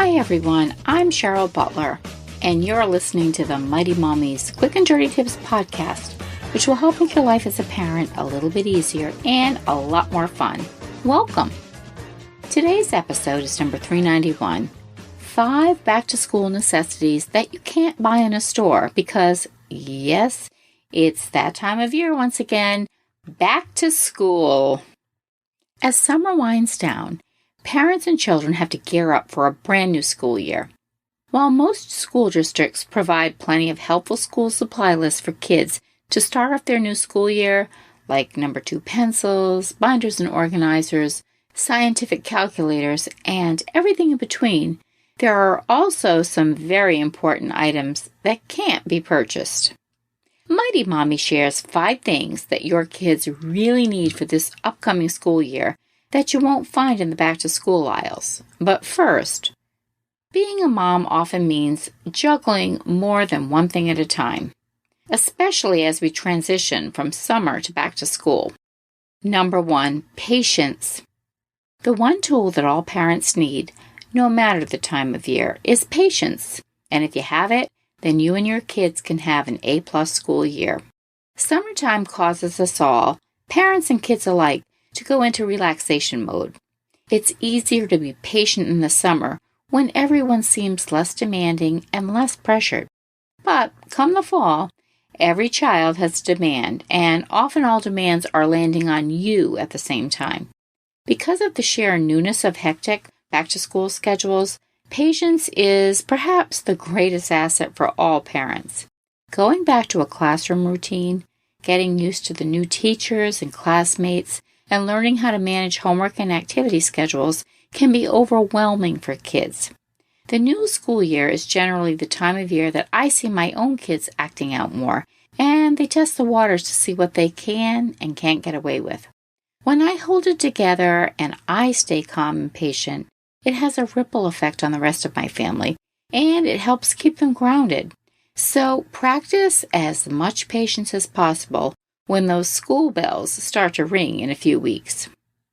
Hi everyone, I'm Cheryl Butler, and you're listening to the Mighty Mommy's Quick and Dirty Tips podcast, which will help make your life as a parent a little bit easier and a lot more fun. Welcome! Today's episode is number 391, 5 back-to-school necessities that you can't buy in a store because, yes, it's that time of year once again, back to school. As summer winds down, parents and children have to gear up for a brand new school year. While most school districts provide plenty of helpful school supply lists for kids to start off their new school year, like number 2 pencils, binders and organizers, scientific calculators, and everything in between, there are also some very important items that can't be purchased. Mighty Mommy shares 5 things that your kids really need for this upcoming school year that you won't find in the back-to-school aisles. But first, being a mom often means juggling more than one thing at a time, especially as we transition from summer to back to school. Number 1, patience. The one tool that all parents need, no matter the time of year, is patience. And if you have it, then you and your kids can have an A-plus school year. Summertime causes us all, parents and kids alike, to go into relaxation mode. It's easier to be patient in the summer when everyone seems less demanding and less pressured. But come the fall, every child has a demand, and often all demands are landing on you at the same time. Because of the sheer newness of hectic back-to-school schedules, patience is perhaps the greatest asset for all parents. Going back to a classroom routine, getting used to the new teachers and classmates, and learning how to manage homework and activity schedules can be overwhelming for kids. The new school year is generally the time of year that I see my own kids acting out more, and they test the waters to see what they can and can't get away with. When I hold it together and I stay calm and patient, it has a ripple effect on the rest of my family, and it helps keep them grounded. So practice as much patience as possible when those school bells start to ring in a few weeks.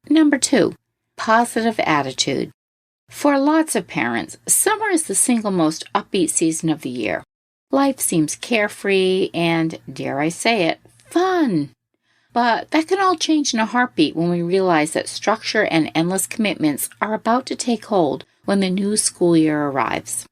Number 2, positive attitude. For lots of parents, summer is the single most upbeat season of the year. Life seems carefree and, dare I say it, fun. But that can all change in a heartbeat when we realize that structure and endless commitments are about to take hold when the new school year arrives.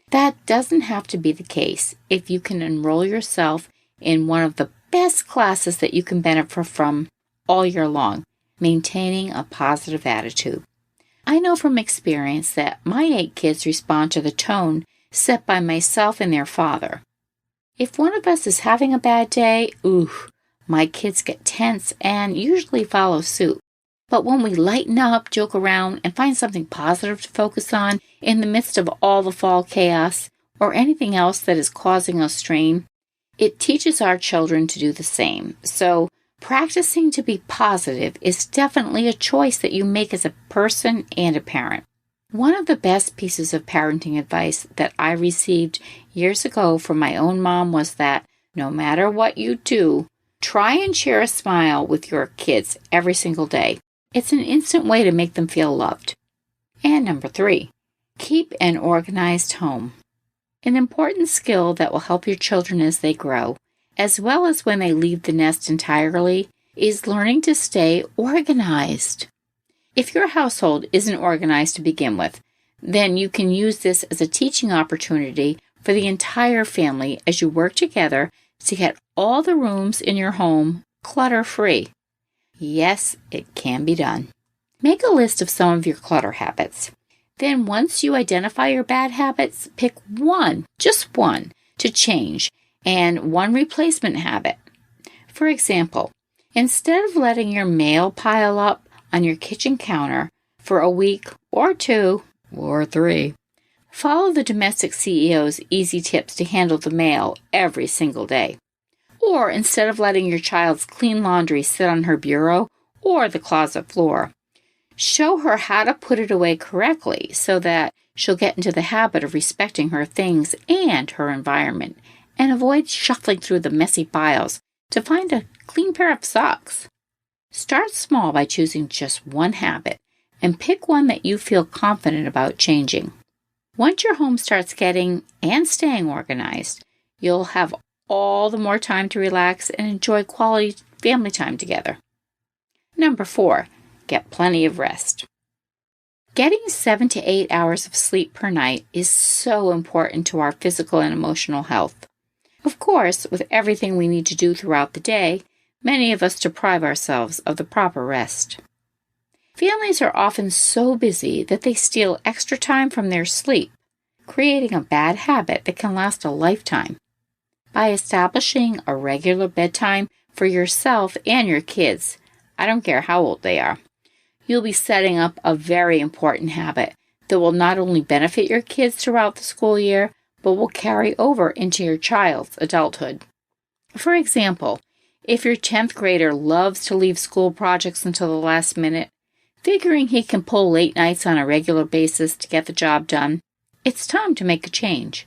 That doesn't have to be the case if you can enroll yourself in one of the best classes that you can benefit from all year long, maintaining a positive attitude. I know from experience that my 8 kids respond to the tone set by myself and their father. If one of us is having a bad day, my kids get tense and usually follow suit. But when we lighten up, joke around, and find something positive to focus on in the midst of all the fall chaos or anything else that is causing us strain, it teaches our children to do the same. So practicing to be positive is definitely a choice that you make as a person and a parent. One of the best pieces of parenting advice that I received years ago from my own mom was that no matter what you do, try and share a smile with your kids every single day. It's an instant way to make them feel loved. And number 3, keep an organized home. An important skill that will help your children as they grow, as well as when they leave the nest entirely, is learning to stay organized. If your household isn't organized to begin with, then you can use this as a teaching opportunity for the entire family as you work together to get all the rooms in your home clutter-free. Yes, it can be done. Make a list of some of your clutter habits. Then once you identify your bad habits, pick one, just one, to change and one replacement habit. For example, instead of letting your mail pile up on your kitchen counter for a week or 2 or 3, follow the domestic CEO's easy tips to handle the mail every single day. Or instead of letting your child's clean laundry sit on her bureau or the closet floor, show her how to put it away correctly so that she'll get into the habit of respecting her things and her environment and avoid shuffling through the messy piles to find a clean pair of socks. Start small by choosing just one habit and pick one that you feel confident about changing. Once your home starts getting and staying organized, you'll have all the more time to relax and enjoy quality family time together. Number 4, get plenty of rest. Getting 7 to 8 hours of sleep per night is so important to our physical and emotional health. Of course, with everything we need to do throughout the day, many of us deprive ourselves of the proper rest. Families are often so busy that they steal extra time from their sleep, creating a bad habit that can last a lifetime. By establishing a regular bedtime for yourself and your kids, I don't care how old they are, you'll be setting up a very important habit that will not only benefit your kids throughout the school year, but will carry over into your child's adulthood. For example, if your 10th grader loves to leave school projects until the last minute, figuring he can pull late nights on a regular basis to get the job done, it's time to make a change.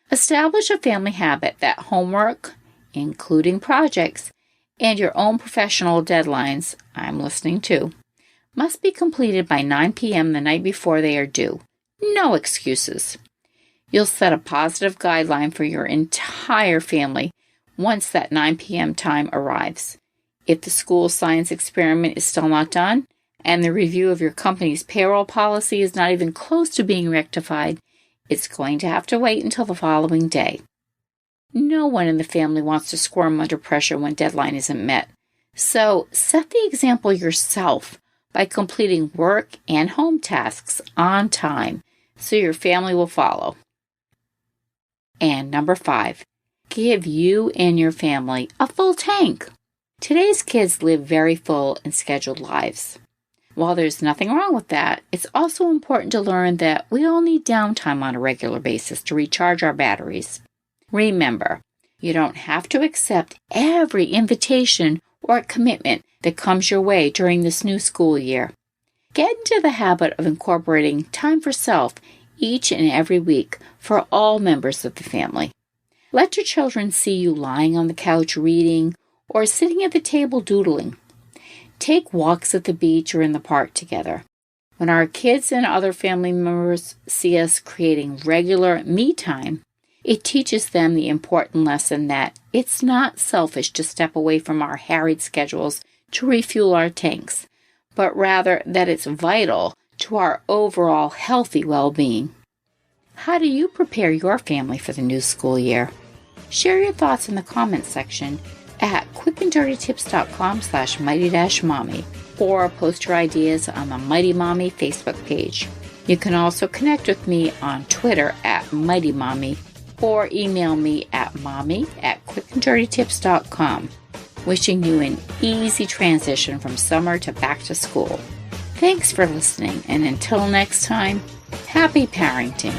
Establish a family habit that homework, including projects, and your own professional deadlines, I'm listening too, must be completed by 9 p.m. the night before they are due. No excuses. You'll set a positive guideline for your entire family once that 9 p.m. time arrives. If the school science experiment is still not done, and the review of your company's payroll policy is not even close to being rectified, it's going to have to wait until the following day. No one in the family wants to squirm under pressure when deadline isn't met. So set the example yourself by completing work and home tasks on time so your family will follow. And number 5, give you and your family a full tank. Today's kids live very full and scheduled lives. While there's nothing wrong with that, it's also important to learn that we all need downtime on a regular basis to recharge our batteries. Remember, you don't have to accept every invitation or commitment that comes your way during this new school year. Get into the habit of incorporating time for self each and every week for all members of the family. Let your children see you lying on the couch reading or sitting at the table doodling. Take walks at the beach or in the park together. When our kids and other family members see us creating regular me time, it teaches them the important lesson that it's not selfish to step away from our harried schedules to refuel our tanks, but rather that it's vital to our overall healthy well-being. How do you prepare your family for the new school year? Share your thoughts in the comments section at quickanddirtytips.com/mighty-mommy or post your ideas on the Mighty Mommy Facebook page. You can also connect with me on Twitter at Mighty Mommy or email me at mommy@quickanddirtytips.com. Wishing you an easy transition from summer to back to school. Thanks for listening, and until next time, happy parenting.